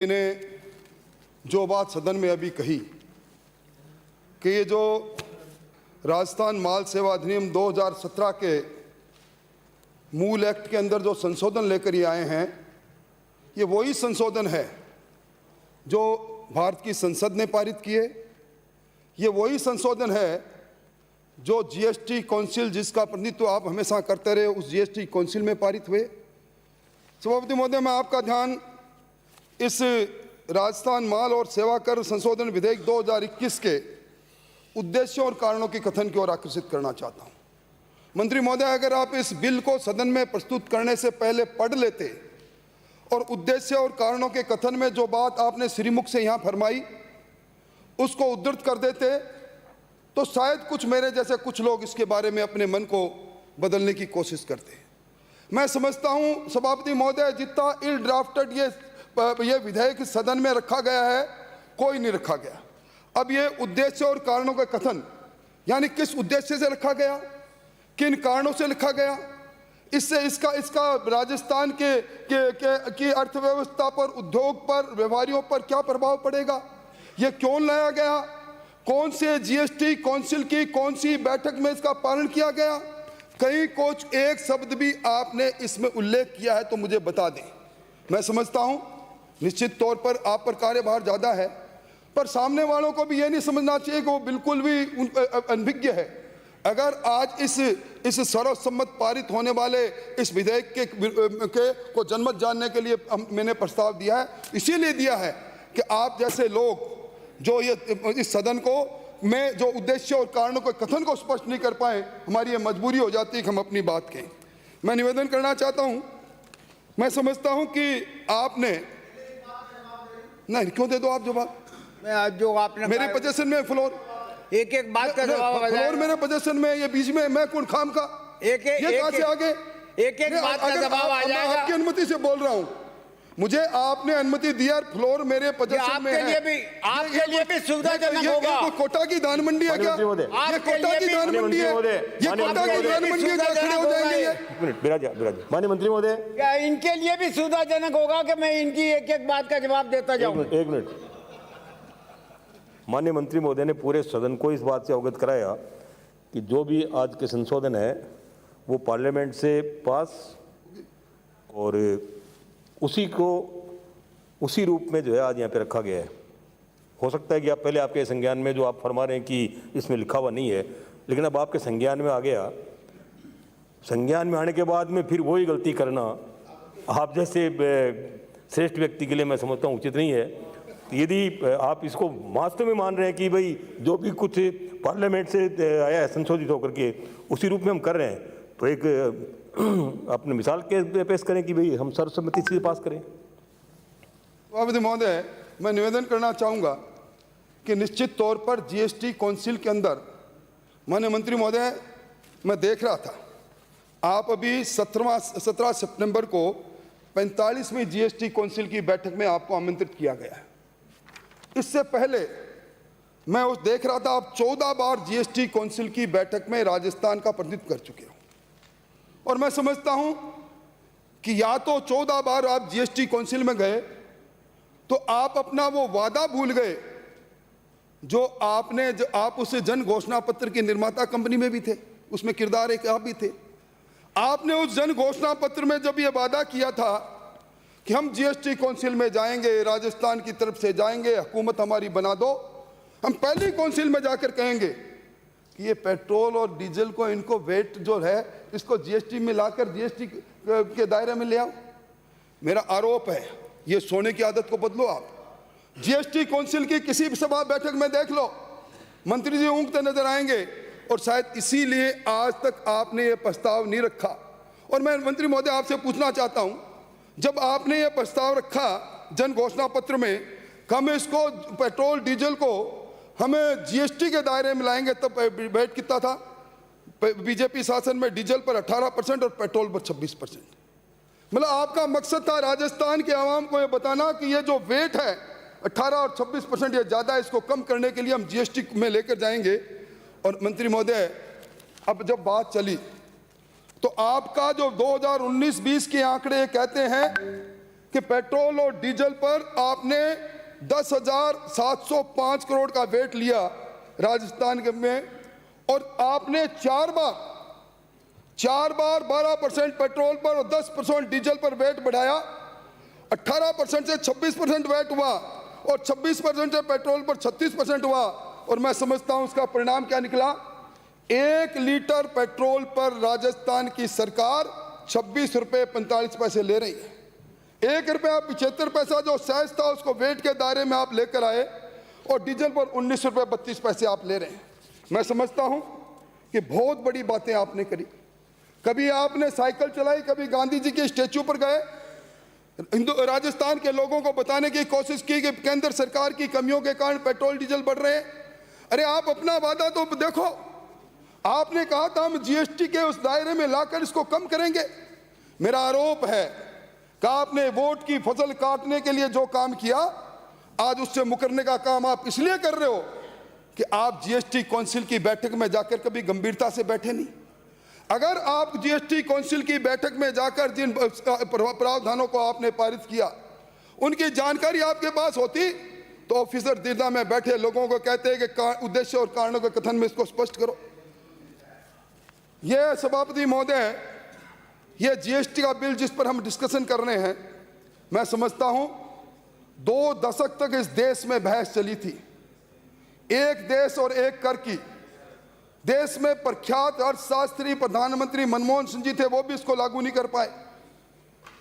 ने जो बात सदन में अभी कही कि ये जो राजस्थान माल सेवा अधिनियम 2017 के मूल एक्ट के अंदर जो संशोधन लेकर ये आए हैं, ये वही संशोधन है जो भारत की संसद ने पारित किए। ये वही संशोधन है जो जीएसटी काउंसिल, जिसका प्रतिनिधित्व आप हमेशा करते रहे, उस जीएसटी काउंसिल में पारित हुए। सभापति महोदय, मैं आपका ध्यान इस राजस्थान माल और सेवा कर संशोधन विधेयक 2021 के उद्देश्यों और कारणों के कथन की ओर आकर्षित करना चाहता हूं। मंत्री महोदय, अगर आप इस बिल को सदन में प्रस्तुत करने से पहले पढ़ लेते और उद्देश्य और कारणों के कथन में जो बात आपने श्रीमुख से यहां फरमाई उसको उद्धृत कर देते, तो शायद कुछ मेरे जैसे कुछ लोग इसके बारे में अपने मन को बदलने की कोशिश करते हैं। मैं समझता हूं सभापति महोदय, जितना इल ड्राफ्टेड ये विधेयक सदन में रखा गया है, कोई नहीं रखा गया। अब ये उद्देश्य और कारणों का कथन, यानी किस उद्देश्य से रखा गया, किन कारणों से लिखा गया, इससे इसका राजस्थान की अर्थव्यवस्था पर, उद्योग पर, व्यापारियों पर क्या प्रभाव पड़ेगा, ये क्यों लाया गया, कौन से जीएसटी काउंसिल की कौन सी बैठक में इसका पालन किया गया, कहीं कुछ एक शब्द भी आपने इसमें उल्लेख किया है तो मुझे बता दें। मैं समझता हूं निश्चित तौर पर आप पर कार्यभार ज्यादा है, पर सामने वालों को भी ये नहीं समझना चाहिए कि वो बिल्कुल भी अनभिज्ञ है। अगर आज इस सर्वसम्मत पारित होने वाले इस विधेयक के को जनमत जानने के लिए मैंने प्रस्ताव दिया है, इसीलिए दिया है कि आप जैसे लोग जो ये इस सदन को में जो उद्देश्य और कारणों के कथन को स्पष्ट नहीं कर पाए, हमारी ये मजबूरी हो जाती है कि हम अपनी बात कहें। मैं निवेदन करना चाहता हूं, मैं समझता हूं कि आपने नहीं, क्यों दे दो आप जवाब। मैं आज जो आपने मेरे पोजीशन में फ्लोर, एक एक बात का जवाब फ्लोर मेरे पोजीशन में, ये बीच में मैं कौन खाम का, ये कहां से आगे एक एक बात का जवाब आ जाएगा। आपकी अनुमति से बोल रहा हूं, मुझे आपने अनुमति दिया, फ्लोर मेरे पोजीशन में है। आपके लिए भी सुविधाजनक होगा। ये कोटा की दान मंडी है क्या? ये कोटा की दान मंडी है, ये कोटा की दान मंडी है, खड़े हो जाएंगे। माननीय मंत्री महोदय, क्या इनके लिए भी सुविधाजनक होगा कि मैं इनकी एक एक बात का जवाब देता जाऊं? एक मिनट। माननीय मंत्री महोदय ने पूरे सदन को इस बात से अवगत कराया कि जो भी आज के संशोधन है वो पार्लियामेंट से पास और उसी रूप में जो है आज यहाँ पे रखा गया है। हो सकता है कि आप पहले आपके संज्ञान में जो आप फरमा रहे हैं कि इसमें लिखा हुआ नहीं है, लेकिन अब आपके संज्ञान में आ गया। संज्ञान में आने के बाद में फिर वही गलती करना आप जैसे श्रेष्ठ व्यक्ति के लिए मैं समझता हूँ उचित नहीं है। यदि आप इसको वास्तव में मान रहे हैं कि भाई जो भी कुछ पार्लियामेंट से आया है संशोधित होकर के उसी रूप में हम कर रहे हैं, तो एक अपने मिसाल के पेश करें कि भाई हम सर्वसम्मति से पास करें। सभापति महोदय, मैं निवेदन करना चाहूँगा कि निश्चित तौर पर जीएसटी काउंसिल के अंदर, माननीय मंत्री महोदय, मैं देख रहा था आप अभी 17 सितंबर को 45वीं जीएसटी काउंसिल की बैठक में आपको आमंत्रित किया गया है। इससे पहले मैं देख रहा था आप 14 बार जीएसटी काउंसिल की बैठक में राजस्थान का प्रतिनिधित्व कर चुके हो, और मैं समझता हूं कि या तो 14 बार आप जीएसटी काउंसिल में गए तो आप अपना वो वादा भूल गए जो आप उस जन घोषणा पत्र के निर्माता कंपनी में भी थे, उसमें किरदार एक आप भी थे। आपने उस जन घोषणा पत्र में जब ये वादा किया था कि हम जीएसटी काउंसिल में जाएंगे, राजस्थान की तरफ से जाएंगे, हुकूमत हमारी बना दो, हम पहली काउंसिल में जाकर कहेंगे कि ये पेट्रोल और डीजल को, इनको वेट जो है इसको जीएसटी में लाकर जीएसटी के दायरे में ले आओ। मेरा आरोप है, ये सोने की आदत को बदलो। आप जीएसटी काउंसिल की किसी भी सभा बैठक में देख लो, मंत्री जी ऊँगते नजर आएंगे, और शायद इसीलिए आज तक आपने ये प्रस्ताव नहीं रखा। और मैं मंत्री महोदय आपसे पूछना चाहता हूं, जब आपने ये प्रस्ताव रखा जन घोषणा पत्र में, हम इसको पेट्रोल डीजल को हमें जीएसटी के दायरे में लाएंगे, तब वेट कितना था? बीजेपी शासन में डीजल पर 18% और पेट्रोल पर 26%। मतलब आपका मकसद था राजस्थान के आवाम को ये बताना कि ये जो वेट है 18 और 26% ये ज्यादा है, इसको कम करने के लिए हम जीएसटी में लेकर जाएंगे। और मंत्री महोदय, अब जब बात चली तो आपका जो 2019-20 के आंकड़े कहते हैं कि पेट्रोल और डीजल पर आपने 10,705 करोड़ का वेट लिया राजस्थान में, और आपने चार बार 12% पेट्रोल पर और 10% डीजल पर वेट बढ़ाया। 18% से 26% वेट हुआ और 26% से पेट्रोल पर 36% हुआ। और मैं समझता हूं उसका परिणाम क्या निकला। 1 लीटर पेट्रोल पर राजस्थान की सरकार 26 रुपये 45 पैसे ले रही है। 1 रुपया 75 पैसा जो सहज था उसको वेट के दायरे में आप लेकर आए, और डीजल पर 19 रुपये 32 पैसे आप ले रहे हैं। मैं समझता हूं कि बहुत बड़ी बातें आपने करी। कभी आपने साइकिल चलाई, कभी गांधी जी के स्टेचू पर गए, राजस्थान के लोगों को बताने की कोशिश की कि केंद्र सरकार की कमियों के कारण पेट्रोल डीजल बढ़ रहे हैं। अरे आप अपना वादा तो देखो। आपने कहा था हम जीएसटी के उस दायरे में लाकर इसको कम करेंगे। मेरा आरोप है कि आपने वोट की फसल काटने के लिए जो काम किया, आज उससे मुकरने का काम आप इसलिए कर रहे हो कि आप जीएसटी काउंसिल की बैठक में जाकर कभी गंभीरता से बैठे नहीं। अगर आप जीएसटी काउंसिल की बैठक में जाकर जिन प्रावधानों को आपने पारित किया उनकी जानकारी आपके पास होती, तो ऑफिसर दीर्घा में बैठे लोगों को कहते हैं कि उद्देश्य और कारणों के कथन में इसको स्पष्ट करो। यह सभापति महोदय, यह जीएसटी का बिल जिस पर हम डिस्कशन कर रहे हैं, मैं समझता हूं 2 दशक तक इस देश में बहस चली थी। एक देश और एक कर की। देश में प्रख्यात अर्थशास्त्री प्रधानमंत्री मनमोहन सिंह जी थे, वो भी इसको लागू नहीं कर पाए।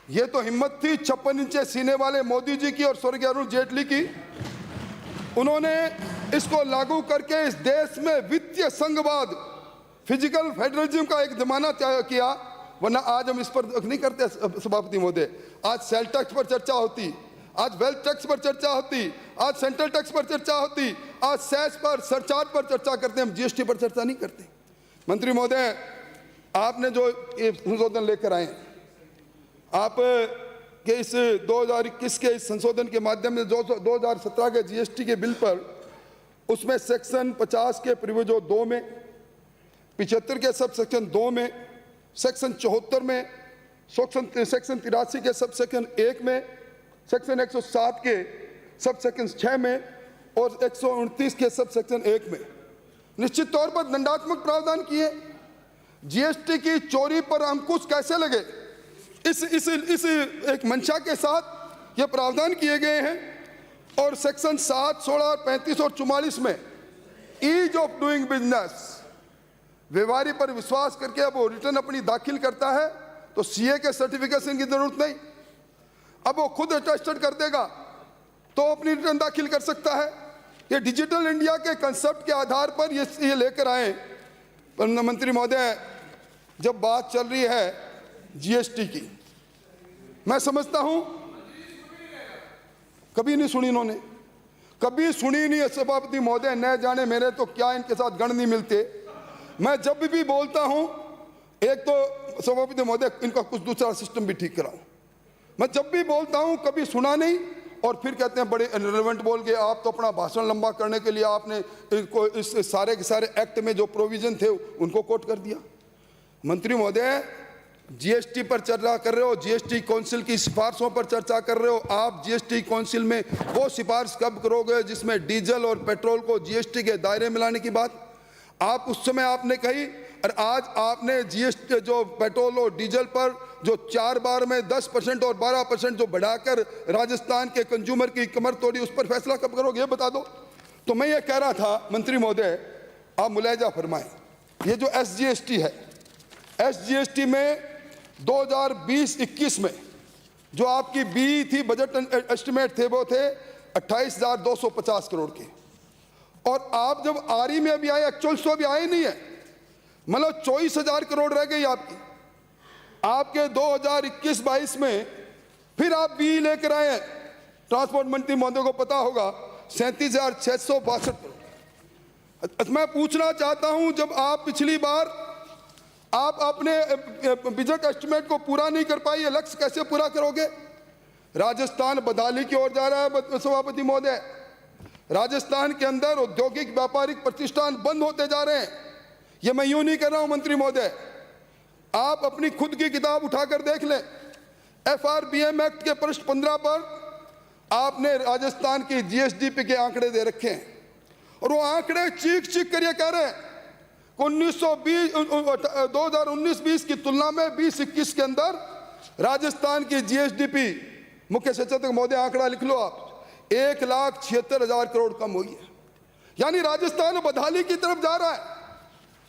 ये तो हिम्मत थी 56 इंच सीने वाले मोदी जी की और स्वर्गीय अरुण जेटली की। उन्होंने इसको लागू करके इस देश में वित्तीय संघवाद, फिजिकल फेडरलिज्म का एक जमाना तय किया। वरना आज हम इस पर नहीं करते सभापति महोदय। आज सेल टैक्स पर चर्चा होती, आज वेल्थ टैक्स पर चर्चा होती, आज सेंट्रल टैक्स पर चर्चा होती, आज सेस पर, सरचार्ज पर चर्चा करते हैं, हम जीएसटी पर चर्चा नहीं करते। मंत्री महोदय, आपने जो ये संशोधन लेकर आए, आप के इस 2021 के इस संशोधन के माध्यम से 2017 के जीएसटी के बिल पर, उसमें सेक्शन 50 के प्रिविजो 2 में, 75 के सब सेक्शन 2 में, सेक्शन 74 में, सेक्शन 83 के सब सेक्शन 1 में, सेक्शन 107 के सब सेक्शन 6 में और 129 के सब सेक्शन 1 में निश्चित तौर पर दंडात्मक प्रावधान किए। जीएसटी की चोरी पर अंकुश कैसे लगे, इस एक मंशा के साथ ये प्रावधान किए गए हैं। और सेक्शन 7, 16, 35 और 44 में ईज ऑफ डूइंग बिजनेस, व्यवहारी पर विश्वास करके अब वो रिटर्न अपनी दाखिल करता है तो सीए के सर्टिफिकेशन की जरूरत नहीं। अब वो खुद अटेस्टेड कर देगा तो अपनी रिटर्न दाखिल कर सकता है। ये डिजिटल इंडिया के कंसेप्ट के आधार पर ये लेकर आए। प्रधानमंत्री महोदय, जब बात चल रही है जीएसटी की, मैं समझता हूं कभी नहीं सुनी इन्होंने, कभी सुनी नहीं है सभापति महोदय। न जाने मेरे तो क्या इनके साथ गण नहीं मिलते। मैं जब भी बोलता हूं, एक तो सभापति महोदय इनका कुछ दूसरा सिस्टम भी ठीक कराऊं। मैं जब भी बोलता हूं कभी सुना नहीं, और फिर कहते हैं बड़े इररिलेवेंट बोल गए आप। तो अपना भाषण लंबा करने के लिए आपने इनको इस सारे के सारे एक्ट में जो प्रोविजन थे उनको कोट कर दिया। मंत्री महोदय, जीएसटी पर चर्चा कर रहे हो, जीएसटी काउंसिल की सिफारिशों पर चर्चा कर रहे हो। आप जीएसटी काउंसिल में वो सिफारिश कब करोगे जिसमें डीजल और पेट्रोल को जीएसटी के दायरे में लाने की बात आप उस समय आपने कही, और आज आपने जीएसटी जो पेट्रोल और डीजल पर जो 4 बार में 10% और 12% जो बढ़ाकर राजस्थान के कंज्यूमर की कमर तोड़ी, उस पर फैसला कब करोगे ये बता दो। तो मैं ये कह रहा था मंत्री महोदय, आप मुलायजा फरमाएं। ये जो एसजीएसटी है, एसजीएसटी में 2020-21 में जो आपकी बी थी, बजट एस्टिमेट थे, वो थे 28,250 करोड़ के। और आप जब आरई में अभी आए, एक्चुअल तो अभी आए नहीं है, मतलब 24,000 करोड़ रह गई आपकी। आपके 2021-22 में फिर आप बी लेकर आए हैं। ट्रांसपोर्ट मंत्री महोदय को पता होगा, 37,662 करोड़। मैं पूछना चाहता हूं, जब आप पिछली बार आप अपने बजट एस्टिमेट को पूरा नहीं कर पाए, ये लक्ष्य कैसे पूरा करोगे? राजस्थान बदहाली की ओर जा रहा है सभापति महोदय। राजस्थान के अंदर औद्योगिक व्यापारिक प्रतिष्ठान बंद होते जा रहे हैं। ये मैं यूं नहीं कर रहा हूं मंत्री महोदय, आप अपनी खुद की किताब उठाकर देख लें। FRBM एक्ट के पृष्ठ 15 पर आपने राजस्थान की GSDP के आंकड़े दे रखे हैं और वो आंकड़े चीख चीख कर ये कह रहे हैं कि 2019-20 की तुलना में 20-21 के अंदर राजस्थान की GSDP, मुख्य सचेतक महोदय आंकड़ा लिख लो आप, 1,76,000 करोड़ कम हुई है। यानी राजस्थान बदहाली की तरफ जा रहा है।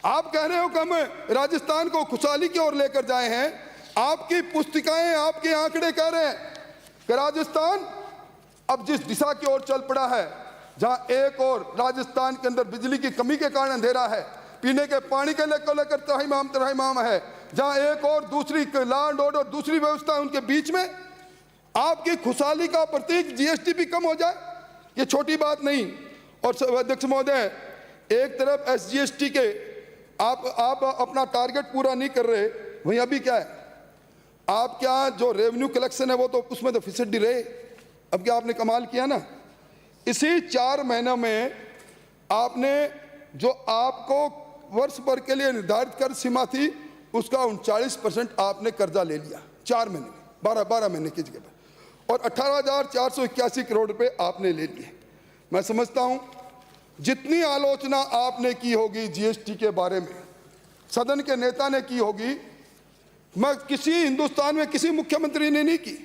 आप कह रहे हो कि हम राजस्थान को खुशहाली की ओर लेकर जाए हैं, आपकी पुस्तिकाएं, आपके आंकड़े कह रहे हैं कि राजस्थान अब जिस दिशा की ओर चल पड़ा है, जहां एक और राजस्थान के अंदर बिजली की कमी के कारण अंधेरा है, पीने के पानी के लेकर त्राहिमाम है, जहां एक और दूसरी लैंड ऑर्डर दूसरी व्यवस्था है, उनके बीच में आपकी खुशहाली का प्रतीक GSDP कम हो जाए, ये छोटी बात नहीं। और अध्यक्ष महोदय, एक तरफ SGST के आप अपना टारगेट पूरा नहीं कर रहे, वहीं अभी क्या है, आप क्या जो रेवेन्यू कलेक्शन है वो तो उसमें तो फिसड्डी रहे, अब क्या आपने कमाल किया ना। इसी 4 महीनों में आपने जो आपको वर्ष भर के लिए निर्धारित कर सीमा थी उसका 39% आपने कर्जा ले लिया 4 महीने में, 12 महीने की जगह पर, और 18,481 करोड़ रुपए आपने ले लिए। मैं समझता हूं जितनी आलोचना आपने की होगी GST के बारे में, सदन के नेता ने की होगी, मैं किसी हिंदुस्तान में किसी मुख्यमंत्री ने नहीं की।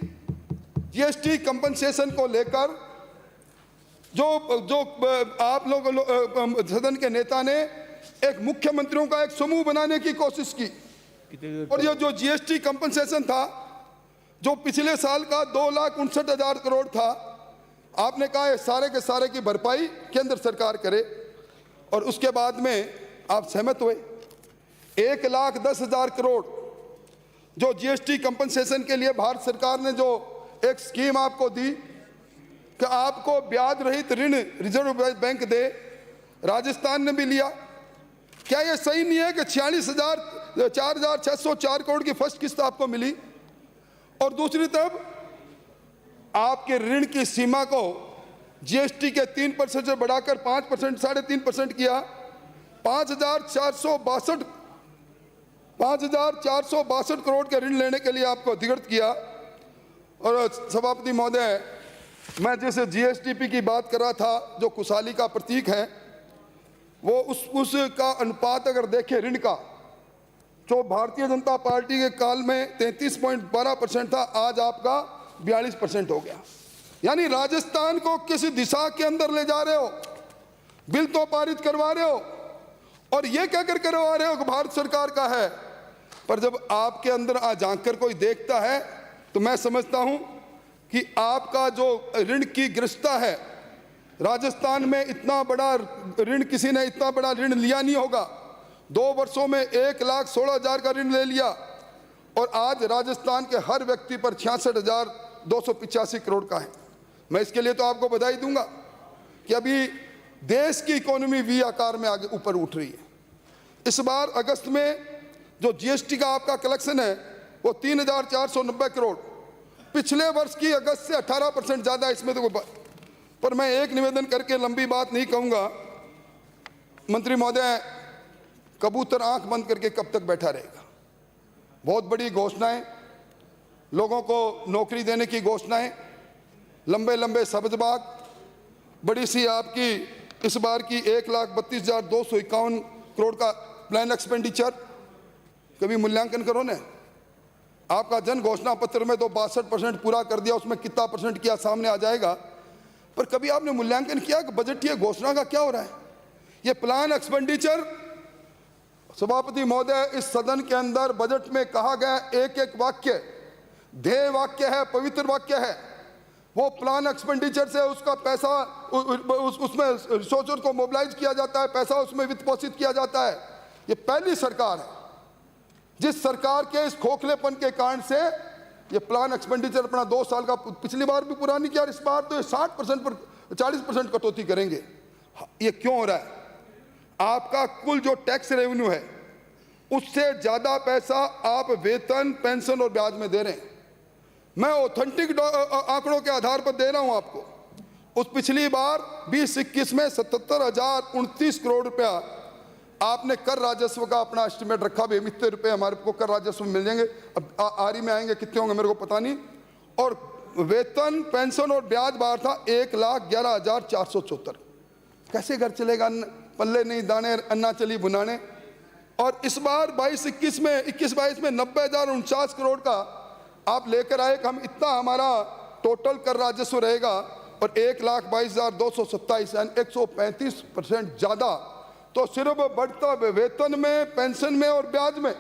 GST कंपनसेशन को लेकर जो आप लोग सदन के नेता ने एक मुख्यमंत्रियों का एक समूह बनाने की कोशिश की, और ये जो GST कंपनसेशन था जो पिछले साल का 2,59,000 करोड़ था, आपने कहा है सारे के सारे की भरपाई केंद्र सरकार करे, और उसके बाद में आप सहमत हुए। 1,10,000 करोड़ जो GST कंपनसेशन के लिए भारत सरकार ने जो एक स्कीम आपको दी कि आपको ब्याज रहित ऋण रिजर्व बैंक दे, राजस्थान ने भी लिया। क्या ये सही नहीं है कि 4,604 करोड़ की फर्स्ट किस्त आपको मिली, और दूसरी तरफ आपके ऋण की सीमा को GST के 3% से बढ़ाकर 5%, 3.5% किया। 5,462 करोड़ के ऋण लेने के लिए आपको अधिकृत किया। और सभापति महोदय, मैं जैसे GSDP की बात कर रहा था जो खुशहाली का प्रतीक है, वो उसका अनुपात अगर देखें ऋण का, जो भारतीय जनता पार्टी के काल में 33.12% था, आज आपका 42% हो गया। यानी राजस्थान को किसी दिशा के अंदर ले जा रहे हो, बिल तो पारित करवा रहे हो और ये कहकर करवा रहे हो कि भारत सरकार का है, पर जब आपके अंदर आ झांक कर कोई देखता है तो मैं समझता हूं कि आपका जो ऋण की ग्रस्तता है, राजस्थान में इतना बड़ा ऋण किसी ने इतना बड़ा ऋण लिया नहीं होगा। 2 वर्षों में 1,16,000 का ऋण ले लिया, और आज राजस्थान के हर व्यक्ति पर 66,285 करोड़ का है। मैं इसके लिए तो आपको बधाई दूंगा कि अभी देश की इकोनॉमी V आकार में आगे ऊपर उठ रही है। इस बार अगस्त में जो GST का आपका कलेक्शन है वो 3,490 करोड़, पिछले वर्ष की अगस्त से 18% ज़्यादा इसमें तो पर मैं एक निवेदन करके लंबी बात नहीं कहूँगा। मंत्री महोदय, कबूतर आंख बंद करके कब तक बैठा रहेगा? बहुत बड़ी घोषणाएं, लोगों को नौकरी देने की घोषणाएं, लंबे लंबे सब्ज बाग, बड़ी सी आपकी इस बार की 1,32,251 करोड़ का प्लान एक्सपेंडिचर, कभी मूल्यांकन करो ना। आपका जन घोषणा पत्र में तो 62% पूरा कर दिया, उसमें कितना % किया सामने आ जाएगा, पर कभी आपने मूल्यांकन किया कि बजटीय घोषणा का क्या हो रहा है? ये प्लान एक्सपेंडिचर, सभापति महोदय, इस सदन के अंदर बजट में कहा गया एक एक वाक्य ध्येय वाक्य है, पवित्र वाक्य है। वो प्लान एक्सपेंडिचर से उसका पैसा उसमें रिसोर्सों को मोबिलाइज किया जाता है, पैसा उसमें वित्त पोषित किया जाता है। ये पहली सरकार है जिस सरकार के इस खोखलेपन के कारण से ये प्लान एक्सपेंडिचर अपना 2 साल का, पिछली बार भी पूरा नहीं किया, इस बार तो 60% पर 40% कटौती करेंगे। ये क्यों हो रहा है? आपका कुल जो टैक्स रेवेन्यू है उससे ज्यादा पैसा आप वेतन, पेंशन और ब्याज में दे रहे हैं। मैं ऑथेंटिक आंकड़ों के आधार पर दे रहा हूं आपको। उस पिछली बार 20-21 में 77,029 करोड़ रुपया आपने कर राजस्व का अपना एस्टिमेट रखा भी इतने रुपए हमारे को कर राजस्व मिल जाएंगे। अब आरी में आएंगे कितने होंगे मेरे को पता नहीं। और वेतन पेंशन और ब्याज बाहर था 1,11,474। कैसे घर चलेगा? पल्ले नहीं दाने अन्ना चली बुनाने। और इस बार 21-22 में 90,049 करोड़ का आप लेकर आए कि हम इतना हमारा टोटल कर राजस्व रहेगा और 1,22,227 यानी 135% ज़्यादा। तो सिर्फ बढ़ता वेतन में, पेंशन में और ब्याज में।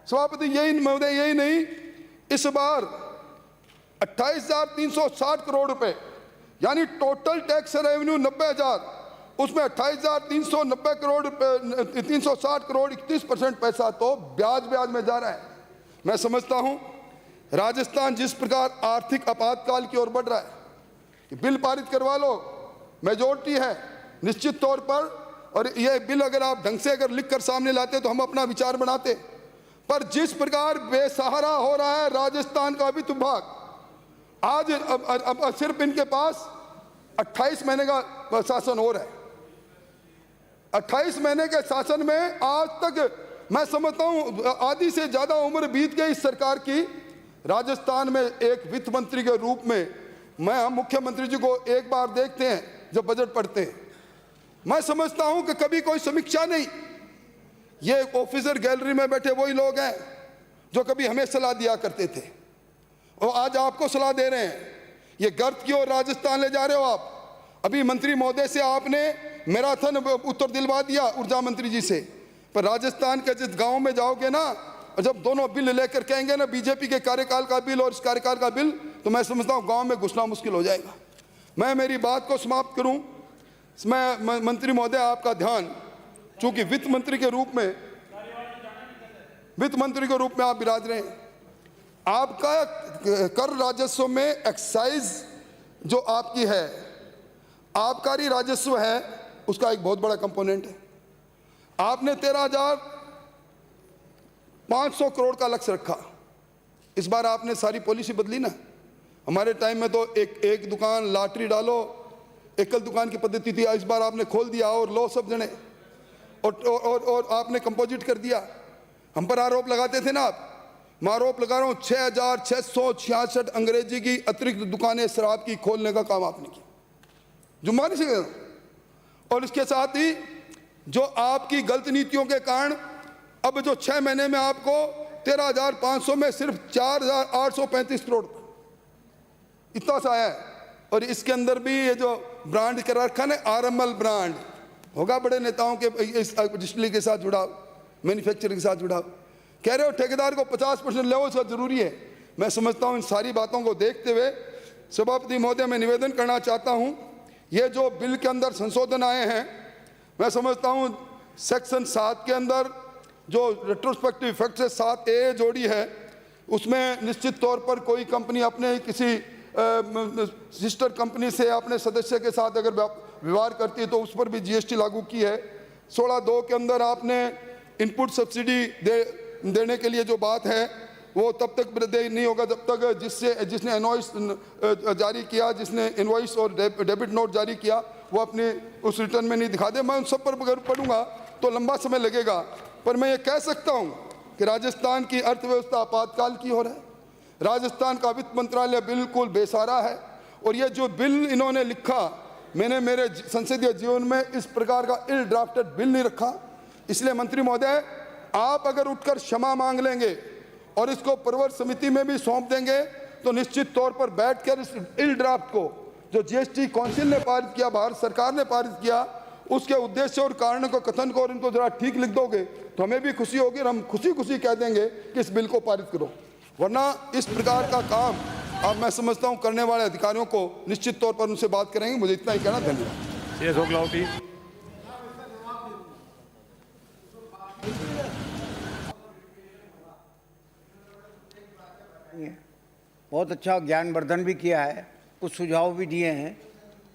सभापति यही महोदय, यही नहीं, इस बार 28,360 करोड़ रुपए यानी टोटल टैक्स रेवेन्यू 90,000, उसमें 28,390 करोड़ 360 करोड़ 31% पैसा तो ब्याज में जा रहा है। मैं समझता हूं राजस्थान जिस प्रकार आर्थिक आपातकाल की ओर बढ़ रहा है, बिल पारित करवा लो, मेजोरिटी है निश्चित तौर पर। और ये बिल अगर आप ढंग से अगर लिख कर सामने लाते तो हम अपना विचार बनाते। पर जिस प्रकार बेसहारा हो रहा है राजस्थान का वित्त विभाग, आज अब सिर्फ इनके पास 28 महीने का शासन हो रहा है। 28 महीने के शासन में आज तक मैं समझता हूं आधी से ज्यादा उम्र बीत गई इस सरकार की। राजस्थान में एक वित्त मंत्री के रूप में हम मुख्यमंत्री जी को एक बार देखते हैं जब बजट पढ़ते हैं। मैं समझता हूं कि कभी कोई समीक्षा नहीं। ये ऑफिसर गैलरी में बैठे वही लोग हैं जो कभी हमें सलाह दिया करते थे और आज आपको सलाह दे रहे हैं। ये गर्त की ओर राजस्थान ले जा रहे हो आप। अभी मंत्री महोदय से आपने मैराथन उत्तर दिलवा दिया ऊर्जा मंत्री जी से, पर राजस्थान के जिस गांव में जाओगे ना, और जब दोनों बिल लेकर कहेंगे ना बीजेपी के कार्यकाल का बिल और इस कार्यकाल का बिल, तो मैं समझता हूं गांव में घुसना मुश्किल हो जाएगा। मैं मेरी बात को समाप्त करूं। मैं मंत्री महोदय आपका ध्यान, चूंकि वित्त मंत्री के रूप में आप विराज रहे हैं, आपका कर राजस्व में एक्साइज जो आपकी है, आबकारी राजस्व है, उसका एक बहुत बड़ा कंपोनेंट है। आपने 13,500 करोड़ का लक्ष्य रखा। इस बार आपने सारी पॉलिसी बदली ना। हमारे टाइम में तो एक दुकान लॉटरी डालो, एकल दुकान की पद्धति थी। इस बार आपने खोल दिया और लो सब जने, और आपने कंपोजिट कर दिया। हम पर आरोप लगाते थे ना आप, मैं आरोप लगा रहा हूं 6,666 अंग्रेजी की अतिरिक्त दुकानें शराब की खोलने का काम आपने किया, जुम्मा नहीं से। और इसके साथ ही जो आपकी गलत नीतियों के कारण अब जो 6 महीने में आपको 13,500 में सिर्फ 4,835 करोड़ इतना सा आया है। और इसके अंदर भी ये जो ब्रांड कर रखा है आरएमएल ब्रांड होगा, बड़े नेताओं के इस डिस्टिलरी के साथ जुड़ाव, मैन्युफैक्चरिंग के साथ जुड़ाव। कह रहे हो ठेकेदार को 50% ले, उसका जरूरी है। मैं समझता हूं इन सारी बातों को देखते हुए सभापति महोदय मैं निवेदन करना चाहता हूं, ये जो बिल के अंदर संशोधन आए हैं, मैं समझता हूं सेक्शन 7 के अंदर जो रेट्रोस्पेक्टिव इफेक्ट से 7A जोड़ी है, उसमें निश्चित तौर पर कोई कंपनी अपने किसी सिस्टर कंपनी से अपने सदस्य के साथ अगर व्यवहार करती है तो उस पर भी जीएसटी लागू की है। 16(2) के अंदर आपने इनपुट सब्सिडी देने के लिए जो बात है वो तब तक देय नहीं होगा जब तक जिसने इनवॉइस जारी किया, जिसने इनवॉइस और डेबिट नोट जारी किया वो अपने उस रिटर्न में नहीं दिखा दे। मैं उन सब पर अगर पढ़ूंगा तो लंबा समय लगेगा, पर मैं ये कह सकता हूँ कि राजस्थान की अर्थव्यवस्था आपातकाल की हो रहा है। राजस्थान का वित्त मंत्रालय बिल्कुल बेसहारा है। और ये जो बिल इन्होंने लिखा, मैंने मेरे संसदीय जीवन में इस प्रकार का इल ड्राफ्टेड बिल नहीं रखा। इसलिए मंत्री महोदय आप अगर उठकर क्षमा मांग लेंगे और इसको प्रवर समिति में भी सौंप देंगे तो निश्चित तौर पर बैठकर इस इल ड्राफ्ट को जो जीएसटी काउंसिल ने पारित किया, भारत सरकार ने पारित किया, उसके उद्देश्य और कारण को कथन को और इनको जरा ठीक लिख दोगे तो हमें भी खुशी होगी और हम खुशी कह देंगे कि इस बिल को पारित करो। वरना इस प्रकार का काम अब मैं समझता हूं करने वाले अधिकारियों को निश्चित तौर पर उनसे बात करेंगे। मुझे इतना ही कहना, धन्यवाद। बहुत अच्छा ज्ञानवर्धन भी किया है, कुछ सुझाव भी दिए हैं।